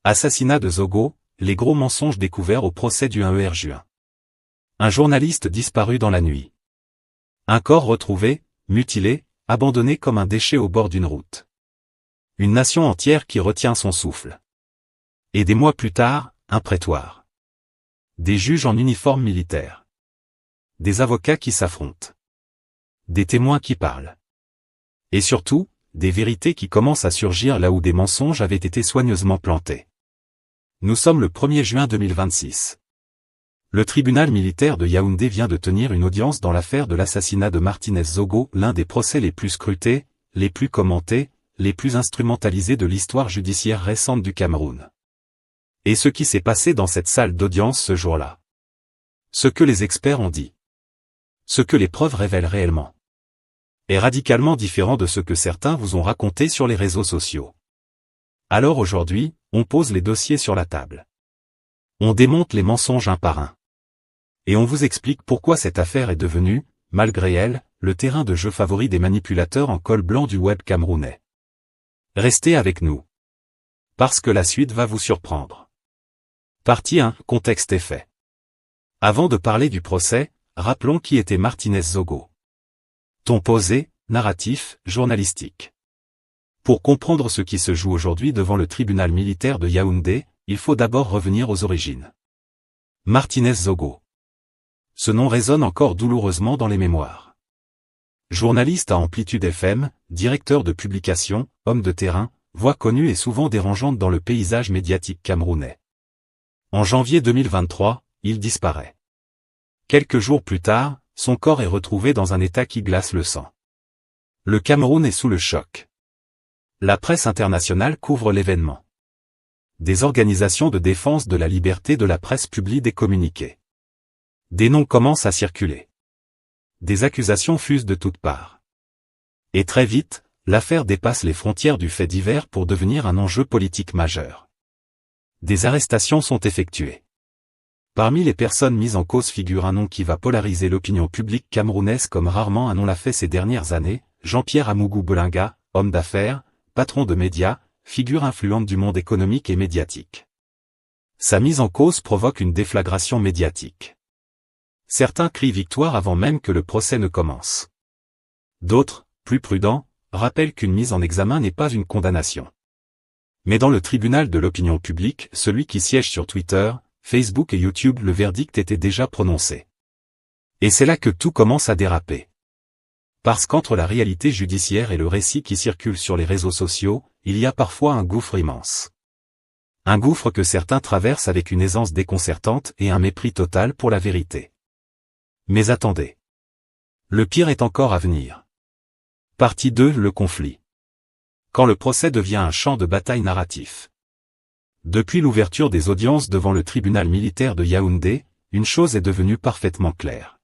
Assassinat de Zogo, les gros mensonges découverts au procès du 1er juin. Un journaliste disparu dans la nuit. Un corps retrouvé, mutilé, abandonné comme un déchet au bord d'une route. Une nation entière qui retient son souffle. Et des mois plus tard, un prétoire. Des juges en uniforme militaire. Des avocats qui s'affrontent. Des témoins qui parlent. Et surtout, des vérités qui commencent à surgir là où des mensonges avaient été soigneusement plantés. Nous sommes le 1er juin 2026. Le tribunal militaire de Yaoundé vient de tenir une audience dans l'affaire de l'assassinat de Martinez Zogo, l'un des procès les plus scrutés, les plus commentés, les plus instrumentalisés de l'histoire judiciaire récente du Cameroun. Et ce qui s'est passé dans cette salle d'audience ce jour-là. Ce que les experts ont dit. Ce que les preuves révèlent réellement. Est radicalement différent de ce que certains vous ont raconté sur les réseaux sociaux. Alors aujourd'hui, on pose les dossiers sur la table. On démonte les mensonges un par un. Et on vous explique pourquoi cette affaire est devenue, malgré elle, le terrain de jeu favori des manipulateurs en col blanc du web camerounais. Restez avec nous. Parce que la suite va vous surprendre. Partie 1, contexte et faits. Avant de parler du procès, rappelons qui était Martinez Zogo. Ton posé, narratif, journalistique. Pour comprendre ce qui se joue aujourd'hui devant le tribunal militaire de Yaoundé, il faut d'abord revenir aux origines. Martinez Zogo. Ce nom résonne encore douloureusement dans les mémoires. Journaliste à Amplitude FM, directeur de publication, homme de terrain, voix connue et souvent dérangeante dans le paysage médiatique camerounais. En janvier 2023, il disparaît. Quelques jours plus tard, son corps est retrouvé dans un état qui glace le sang. Le Cameroun est sous le choc. La presse internationale couvre l'événement. Des organisations de défense de la liberté de la presse publient des communiqués. Des noms commencent à circuler. Des accusations fusent de toutes parts. Et très vite, l'affaire dépasse les frontières du fait divers pour devenir un enjeu politique majeur. Des arrestations sont effectuées. Parmi les personnes mises en cause figure un nom qui va polariser l'opinion publique camerounaise comme rarement un nom l'a fait ces dernières années, Jean-Pierre Amougou Belinga, homme d'affaires, patron de médias, figure influente du monde économique et médiatique. Sa mise en cause provoque une déflagration médiatique. Certains crient victoire avant même que le procès ne commence. D'autres, plus prudents, rappellent qu'une mise en examen n'est pas une condamnation. Mais dans le tribunal de l'opinion publique, celui qui siège sur Twitter, Facebook et YouTube, le verdict était déjà prononcé. Et c'est là que tout commence à déraper. Parce qu'entre la réalité judiciaire et le récit qui circule sur les réseaux sociaux, il y a parfois un gouffre immense. Un gouffre que certains traversent avec une aisance déconcertante et un mépris total pour la vérité. Mais attendez. Le pire est encore à venir. Partie 2, le conflit. Quand le procès devient un champ de bataille narratif. Depuis l'ouverture des audiences devant le tribunal militaire de Yaoundé, une chose est devenue parfaitement claire.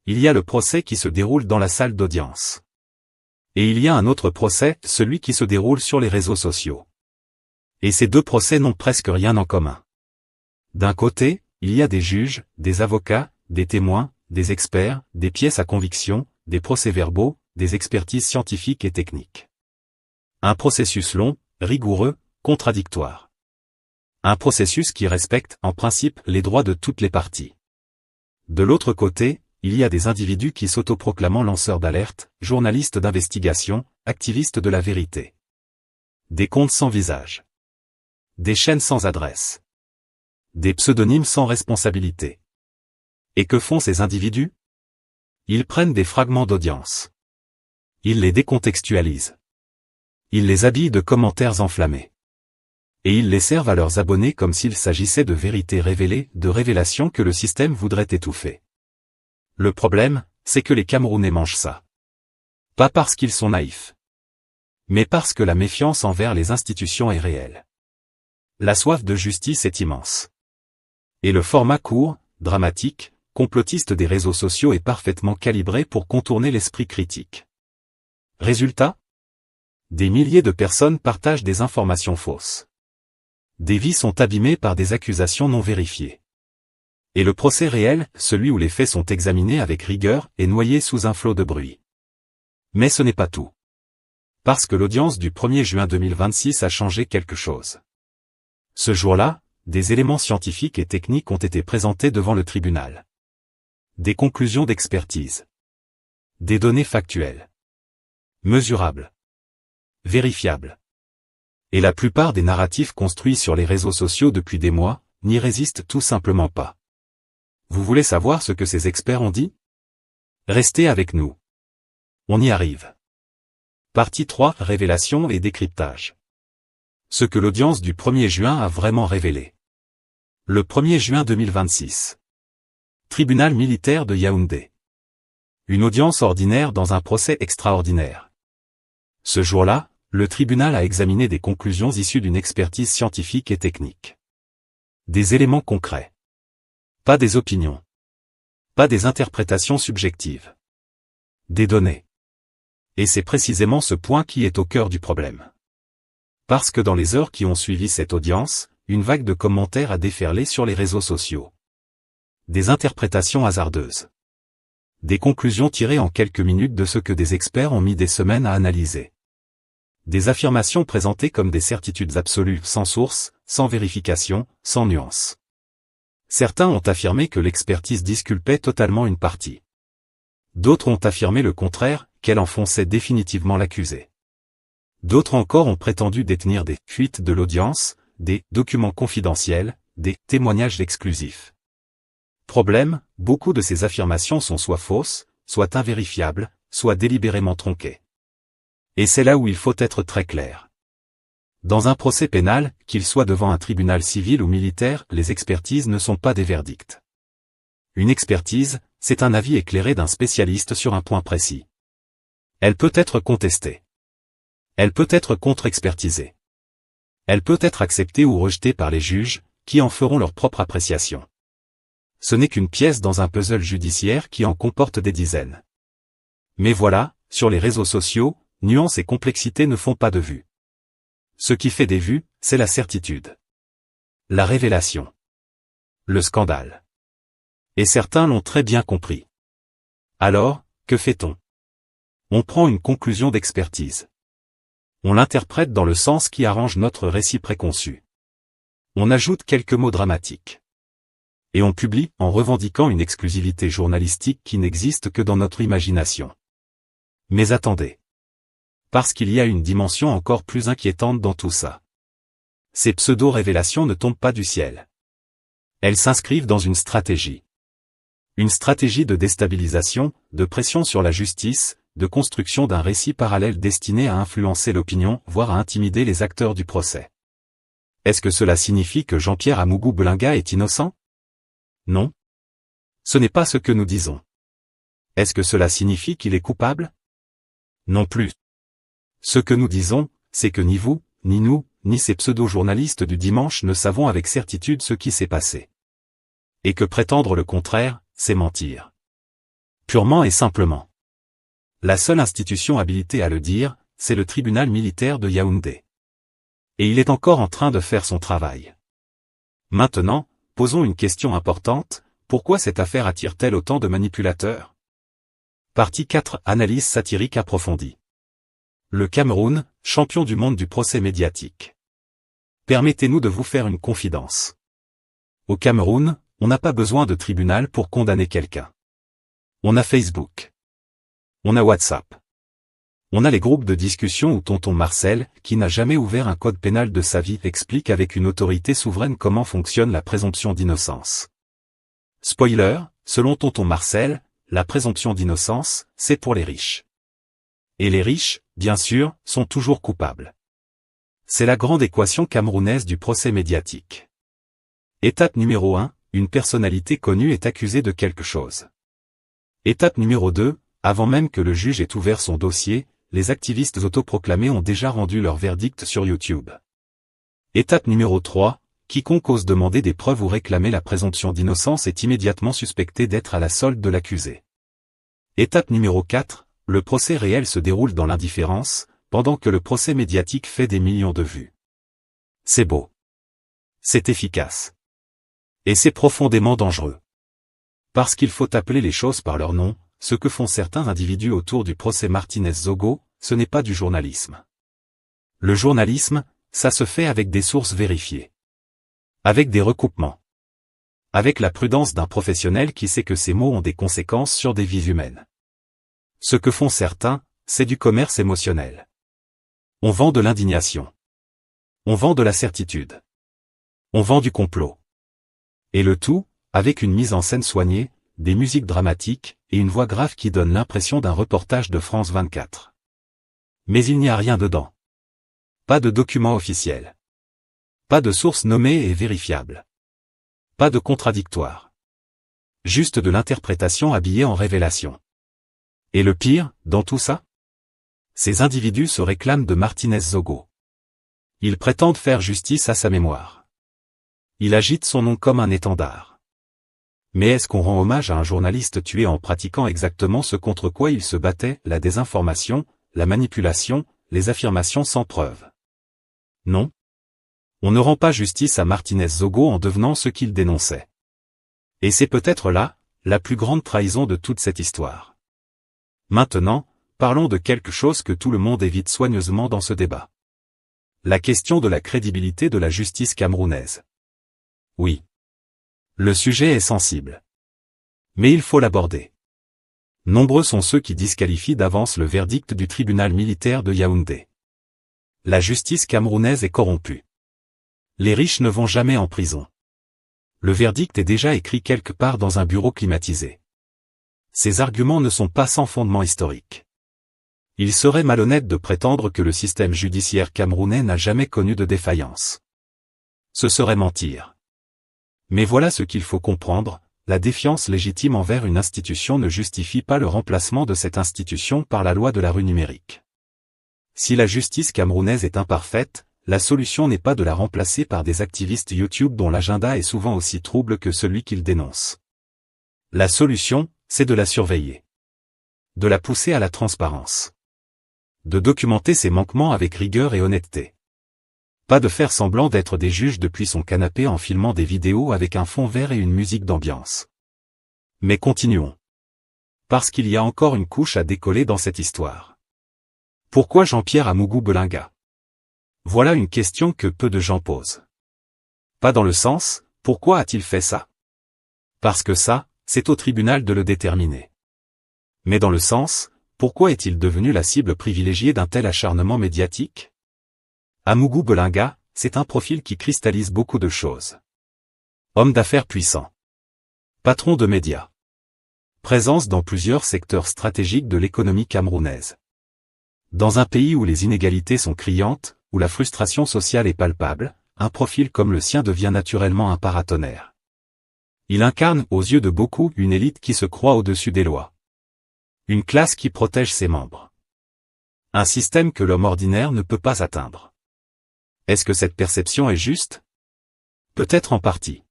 Il y a le procès qui se déroule dans la salle d'audience. Et il y a un autre procès, celui qui se déroule sur les réseaux sociaux. Et ces deux procès n'ont presque rien en commun. D'un côté, il y a des juges, des avocats, des témoins, des experts, des pièces à conviction, des procès-verbaux, des expertises scientifiques et techniques. Un processus long, rigoureux, contradictoire. Un processus qui respecte, en principe, les droits de toutes les parties. De l'autre côté, il y a des individus qui s'autoproclament lanceurs d'alerte, journalistes d'investigation, activistes de la vérité. Des comptes sans visage. Des chaînes sans adresse. Des pseudonymes sans responsabilité. Et que font ces individus? Ils prennent des fragments d'audience. Ils les décontextualisent. Ils les habillent de commentaires enflammés. Et ils les servent à leurs abonnés comme s'il s'agissait de vérités révélées, de révélations que le système voudrait étouffer. Le problème, c'est que les Camerounais mangent ça. Pas parce qu'ils sont naïfs. Mais parce que la méfiance envers les institutions est réelle. La soif de justice est immense. Et le format court, dramatique, complotiste des réseaux sociaux est parfaitement calibré pour contourner l'esprit critique. Résultat? Des milliers de personnes partagent des informations fausses. Des vies sont abîmées par des accusations non vérifiées. Et le procès réel, celui où les faits sont examinés avec rigueur, est noyé sous un flot de bruit. Mais ce n'est pas tout. Parce que l'audience du 1er juin 2026 a changé quelque chose. Ce jour-là, des éléments scientifiques et techniques ont été présentés devant le tribunal. Des conclusions d'expertise. Des données factuelles. Mesurables. Vérifiables. Et la plupart des narratifs construits sur les réseaux sociaux depuis des mois, n'y résistent tout simplement pas. Vous voulez savoir ce que ces experts ont dit? Restez avec nous. On y arrive. Partie 3, révélation et décryptage. Ce que l'audience du 1er juin a vraiment révélé. Le 1er juin 2026. Tribunal militaire de Yaoundé. Une audience ordinaire dans un procès extraordinaire. Ce jour-là, le tribunal a examiné des conclusions issues d'une expertise scientifique et technique. Des éléments concrets. Pas des opinions. Pas des interprétations subjectives. Des données. Et c'est précisément ce point qui est au cœur du problème. Parce que dans les heures qui ont suivi cette audience, une vague de commentaires a déferlé sur les réseaux sociaux. Des interprétations hasardeuses. Des conclusions tirées en quelques minutes de ce que des experts ont mis des semaines à analyser. Des affirmations présentées comme des certitudes absolues, sans source, sans vérification, sans nuance. Certains ont affirmé que l'expertise disculpait totalement une partie. D'autres ont affirmé le contraire, qu'elle enfonçait définitivement l'accusé. D'autres encore ont prétendu détenir des fuites de l'audience, des documents confidentiels, des témoignages exclusifs. Problème, beaucoup de ces affirmations sont soit fausses, soit invérifiables, soit délibérément tronquées. Et c'est là où il faut être très clair. Dans un procès pénal, qu'il soit devant un tribunal civil ou militaire, les expertises ne sont pas des verdicts. Une expertise, c'est un avis éclairé d'un spécialiste sur un point précis. Elle peut être contestée. Elle peut être contre-expertisée. Elle peut être acceptée ou rejetée par les juges, qui en feront leur propre appréciation. Ce n'est qu'une pièce dans un puzzle judiciaire qui en comporte des dizaines. Mais voilà, sur les réseaux sociaux, nuances et complexité ne font pas de vues. Ce qui fait des vues, c'est la certitude. La révélation. Le scandale. Et certains l'ont très bien compris. Alors, que fait-on? On prend une conclusion d'expertise. On l'interprète dans le sens qui arrange notre récit préconçu. On ajoute quelques mots dramatiques. Et on publie en revendiquant une exclusivité journalistique qui n'existe que dans notre imagination. Mais attendez. Parce qu'il y a une dimension encore plus inquiétante dans tout ça. Ces pseudo-révélations ne tombent pas du ciel. Elles s'inscrivent dans une stratégie. Une stratégie de déstabilisation, de pression sur la justice, de construction d'un récit parallèle destiné à influencer l'opinion, voire à intimider les acteurs du procès. Est-ce que cela signifie que Jean-Pierre Amougou Belinga est innocent? Non. Ce n'est pas ce que nous disons. Est-ce que cela signifie qu'il est coupable? Non plus. Ce que nous disons, c'est que ni vous, ni nous, ni ces pseudo-journalistes du dimanche ne savons avec certitude ce qui s'est passé. Et que prétendre le contraire, c'est mentir. Purement et simplement. La seule institution habilitée à le dire, c'est le tribunal militaire de Yaoundé. Et il est encore en train de faire son travail. Maintenant, posons une question importante, pourquoi cette affaire attire-t-elle autant de manipulateurs? Partie 4, analyse satirique approfondie. Le Cameroun, champion du monde du procès médiatique. Permettez-nous de vous faire une confidence. Au Cameroun, on n'a pas besoin de tribunal pour condamner quelqu'un. On a Facebook. On a WhatsApp. On a les groupes de discussion où tonton Marcel, qui n'a jamais ouvert un code pénal de sa vie, explique avec une autorité souveraine comment fonctionne la présomption d'innocence. Spoiler, selon tonton Marcel, la présomption d'innocence, c'est pour les riches. Et les riches, bien sûr, sont toujours coupables. C'est la grande équation camerounaise du procès médiatique. Étape numéro 1, une personnalité connue est accusée de quelque chose. Étape numéro 2, avant même que le juge ait ouvert son dossier, les activistes autoproclamés ont déjà rendu leur verdict sur YouTube. Étape numéro 3, quiconque ose demander des preuves ou réclamer la présomption d'innocence est immédiatement suspecté d'être à la solde de l'accusé. Étape numéro 4, le procès réel se déroule dans l'indifférence, pendant que le procès médiatique fait des millions de vues. C'est beau. C'est efficace. Et c'est profondément dangereux. Parce qu'il faut appeler les choses par leur nom, ce que font certains individus autour du procès Martinez-Zogo, ce n'est pas du journalisme. Le journalisme, ça se fait avec des sources vérifiées. Avec des recoupements. Avec la prudence d'un professionnel qui sait que ces mots ont des conséquences sur des vies humaines. Ce que font certains, c'est du commerce émotionnel. On vend de l'indignation. On vend de la certitude. On vend du complot. Et le tout, avec une mise en scène soignée, des musiques dramatiques, et une voix grave qui donne l'impression d'un reportage de France 24. Mais il n'y a rien dedans. Pas de document officiel. Pas de source nommée et vérifiable. Pas de contradictoire. Juste de l'interprétation habillée en révélation. Et le pire, dans tout ça? Ces individus se réclament de Martínez Zogo. Ils prétendent faire justice à sa mémoire. Ils agitent son nom comme un étendard. Mais est-ce qu'on rend hommage à un journaliste tué en pratiquant exactement ce contre quoi il se battait, la désinformation, la manipulation, les affirmations sans preuve? Non. On ne rend pas justice à Martínez Zogo en devenant ce qu'il dénonçait. Et c'est peut-être là, la plus grande trahison de toute cette histoire. Maintenant, parlons de quelque chose que tout le monde évite soigneusement dans ce débat. La question de la crédibilité de la justice camerounaise. Oui. Le sujet est sensible. Mais il faut l'aborder. Nombreux sont ceux qui disqualifient d'avance le verdict du tribunal militaire de Yaoundé. La justice camerounaise est corrompue. Les riches ne vont jamais en prison. Le verdict est déjà écrit quelque part dans un bureau climatisé. Ces arguments ne sont pas sans fondement historique. Il serait malhonnête de prétendre que le système judiciaire camerounais n'a jamais connu de défaillance. Ce serait mentir. Mais voilà ce qu'il faut comprendre, la défiance légitime envers une institution ne justifie pas le remplacement de cette institution par la loi de la rue numérique. Si la justice camerounaise est imparfaite, la solution n'est pas de la remplacer par des activistes YouTube dont l'agenda est souvent aussi trouble que celui qu'ils dénoncent. La solution, c'est de la surveiller. De la pousser à la transparence. De documenter ses manquements avec rigueur et honnêteté. Pas de faire semblant d'être des juges depuis son canapé en filmant des vidéos avec un fond vert et une musique d'ambiance. Mais continuons. Parce qu'il y a encore une couche à décoller dans cette histoire. Pourquoi Jean-Pierre Amougou Belinga? Voilà une question que peu de gens posent. Pas dans le sens, pourquoi a-t-il fait ça? Parce que ça, c'est au tribunal de le déterminer. Mais dans le sens, pourquoi est-il devenu la cible privilégiée d'un tel acharnement médiatique? Amougou Belinga, c'est un profil qui cristallise beaucoup de choses. Homme d'affaires puissant. Patron de médias. Présence dans plusieurs secteurs stratégiques de l'économie camerounaise. Dans un pays où les inégalités sont criantes, où la frustration sociale est palpable, un profil comme le sien devient naturellement un paratonnerre. Il incarne, aux yeux de beaucoup, une élite qui se croit au-dessus des lois. Une classe qui protège ses membres. Un système que l'homme ordinaire ne peut pas atteindre. Est-ce que cette perception est juste? Peut-être en partie.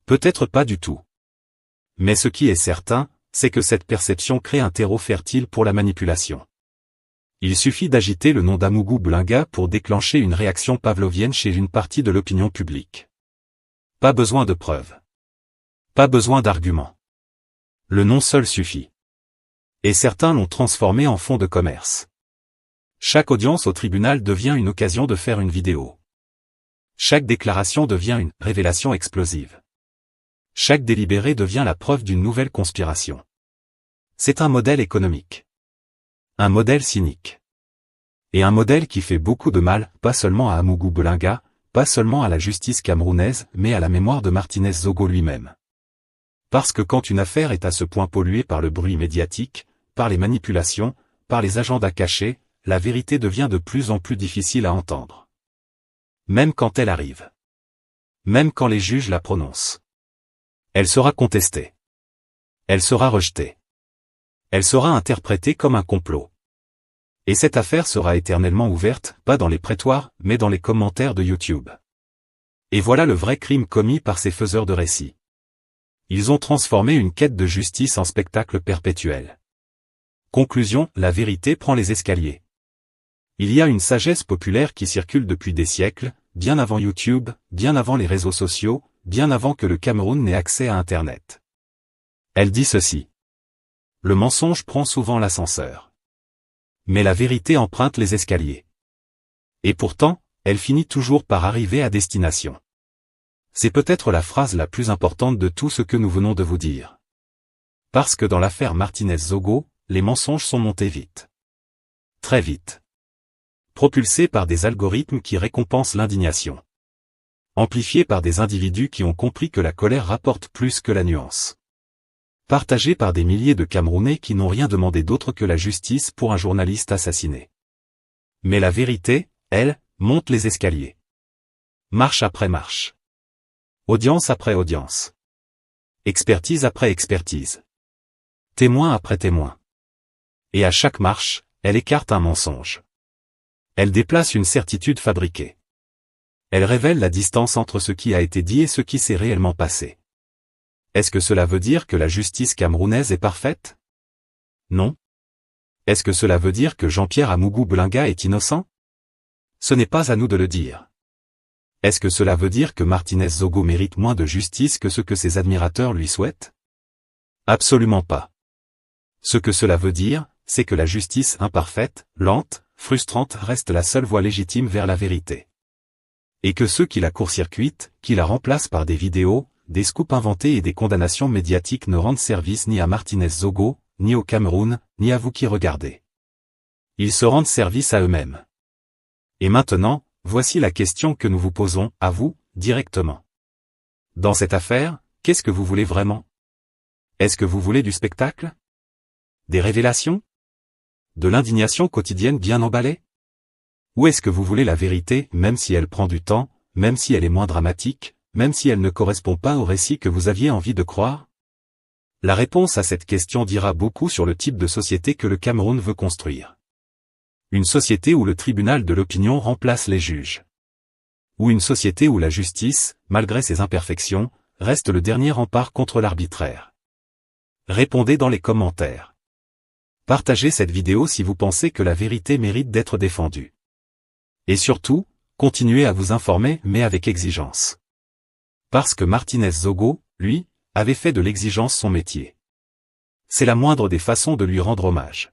Peut-être pas du tout. Mais ce qui est certain, c'est que cette perception crée un terreau fertile pour la manipulation. Il suffit d'agiter le nom d'Amougou Belinga pour déclencher une réaction pavlovienne chez une partie de l'opinion publique. Pas besoin de preuves. Pas besoin d'arguments. Le nom seul suffit. Et certains l'ont transformé en fonds de commerce. Chaque audience au tribunal devient une occasion de faire une vidéo. Chaque déclaration devient une révélation explosive. Chaque délibéré devient la preuve d'une nouvelle conspiration. C'est un modèle économique. Un modèle cynique. Et un modèle qui fait beaucoup de mal, pas seulement à Amougou Belinga, pas seulement à la justice camerounaise, mais à la mémoire de Martínez Zogo lui-même. Parce que quand une affaire est à ce point polluée par le bruit médiatique, par les manipulations, par les agendas cachés, la vérité devient de plus en plus difficile à entendre. Même quand elle arrive. Même quand les juges la prononcent. Elle sera contestée. Elle sera rejetée. Elle sera interprétée comme un complot. Et cette affaire sera éternellement ouverte, pas dans les prétoires, mais dans les commentaires de YouTube. Et voilà le vrai crime commis par ces faiseurs de récits. Ils ont transformé une quête de justice en spectacle perpétuel. Conclusion, la vérité prend les escaliers. Il y a une sagesse populaire qui circule depuis des siècles, bien avant YouTube, bien avant les réseaux sociaux, bien avant que le Cameroun n'ait accès à Internet. Elle dit ceci. Le mensonge prend souvent l'ascenseur. Mais la vérité emprunte les escaliers. Et pourtant, elle finit toujours par arriver à destination. C'est peut-être la phrase la plus importante de tout ce que nous venons de vous dire. Parce que dans l'affaire Martinez-Zogo, les mensonges sont montés vite. Très vite. Propulsés par des algorithmes qui récompensent l'indignation. Amplifiés par des individus qui ont compris que la colère rapporte plus que la nuance. Partagés par des milliers de Camerounais qui n'ont rien demandé d'autre que la justice pour un journaliste assassiné. Mais la vérité, elle, monte les escaliers. Marche après marche. Audience après audience. Expertise après expertise. Témoin après témoin. Et à chaque marche, elle écarte un mensonge. Elle déplace une certitude fabriquée. Elle révèle la distance entre ce qui a été dit et ce qui s'est réellement passé. Est-ce que cela veut dire que la justice camerounaise est parfaite? Non. Est-ce que cela veut dire que Jean-Pierre Amougou Belinga est innocent? Ce n'est pas à nous de le dire. Est-ce que cela veut dire que Martinez-Zogo mérite moins de justice que ce que ses admirateurs lui souhaitent? Absolument pas. Ce que cela veut dire, c'est que la justice imparfaite, lente, frustrante reste la seule voie légitime vers la vérité. Et que ceux qui la court-circuitent, qui la remplacent par des vidéos, des scoops inventés et des condamnations médiatiques ne rendent service ni à Martinez-Zogo, ni au Cameroun, ni à vous qui regardez. Ils se rendent service à eux-mêmes. Et maintenant, voici la question que nous vous posons, à vous, directement. Dans cette affaire, qu'est-ce que vous voulez vraiment? Est-ce que vous voulez du spectacle? Des révélations? De l'indignation quotidienne bien emballée? Ou est-ce que vous voulez la vérité, même si elle prend du temps, même si elle est moins dramatique, même si elle ne correspond pas au récit que vous aviez envie de croire? La réponse à cette question dira beaucoup sur le type de société que le Cameroun veut construire. Une société où le tribunal de l'opinion remplace les juges. Ou une société où la justice, malgré ses imperfections, reste le dernier rempart contre l'arbitraire. Répondez dans les commentaires. Partagez cette vidéo si vous pensez que la vérité mérite d'être défendue. Et surtout, continuez à vous informer mais avec exigence. Parce que Martinez-Zogo, lui, avait fait de l'exigence son métier. C'est la moindre des façons de lui rendre hommage.